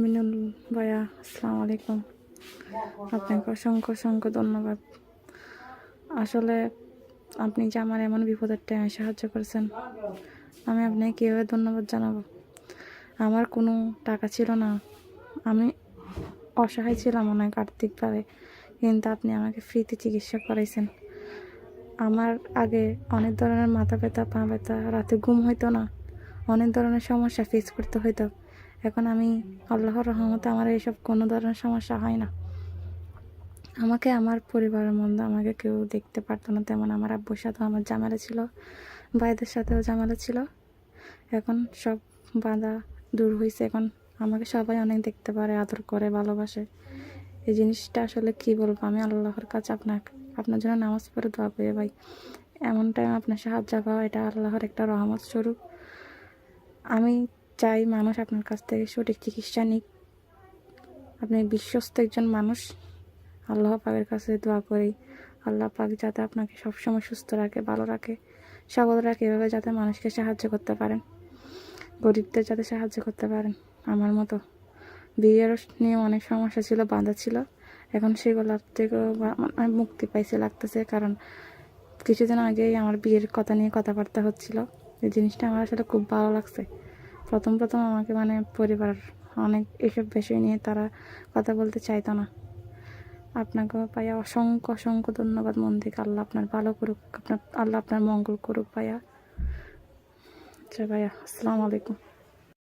মিনুল ভাইয়া, আসসালামু আলাইকুম। আপনাকে অসংখ্য অসংখ্য ধন্যবাদ। আসলে আপনি যে আমার এমন বিপদের টাইমে সাহায্য করেছেন, আমি আপনাকে কীভাবে ধন্যবাদ জানাবো। আমার কোনো টাকা ছিল না, আমি অসহায় ছিলাম অনেক আর্থিকভাবে, কিন্তু আপনি আমাকে ফ্রিতে চিকিৎসা করাইছেন। আমার আগে অনেক ধরনের মাথা ব্যথা, পা ব্যথা, রাতে ঘুম হইতো না, অনেক ধরনের সমস্যা ফেস করতে হইতো। এখন আমি আল্লাহর রহমতে আমার এইসব কোনো ধরনের সমস্যা হয় না। আমাকে আমার পরিবারের মধ্যে আমাকে কেউ দেখতে পারতো না, তেমন আমার আব্বুর সাথেও আমার ঝামেলা ছিল, ভাইদের সাথেও ঝামেলা ছিল। এখন সব বাধা দূর হয়েছে, এখন আমাকে সবাই অনেক দেখতে পারে, আদর করে, ভালোবাসে। এই জিনিসটা আসলে কি বলবো, আমি আল্লাহর কাছে আপনার জন্য নামাজ পড়ে দোয়া করি ভাই। এমন টাইম আপনার সাহায্য পাওয়া, এটা আল্লাহর একটা রহমত স্বরূপ। আমি চাই মানুষ আপনার কাছ থেকে সঠিক চিকিৎসা নিক। আপনি বিশ্বস্ত একজন মানুষ। আল্লাহ পাকের কাছে দোয়া করি, আল্লাহ পাক যাতে আপনাকে সবসময় সুস্থ রাখে, ভালো রাখে, সবল রাখে, এভাবে যাতে মানুষকে সাহায্য করতে পারেন, গরিবদের যাতে সাহায্য করতে পারেন। আমার মতো বিয়ের নিয়ে অনেক সমস্যা ছিল, বাধা ছিল, এখন সেগুলোর থেকেও আমি মুক্তি পাইছে লাগতেছে। কারণ কিছুদিন আগেই আমার বিয়ের কথা নিয়ে কথাবার্তা হচ্ছিল, এই জিনিসটা আমার আসলে খুব ভালো লাগছে। প্রথম আমাকে পরিবার অনেক এসব বিষয় নিয়ে তারা কথা বলতে চাইতো না। আপনাকে পাইয়া অসংখ্য অসংখ্য ধন্যবাদ মন থেকে। আল্লাহ আপনার ভালো করুক, আল্লাহ আপনার মঙ্গল করুক ভাইয়া। আচ্ছা ভাইয়া, আসসালামু আলাইকুম।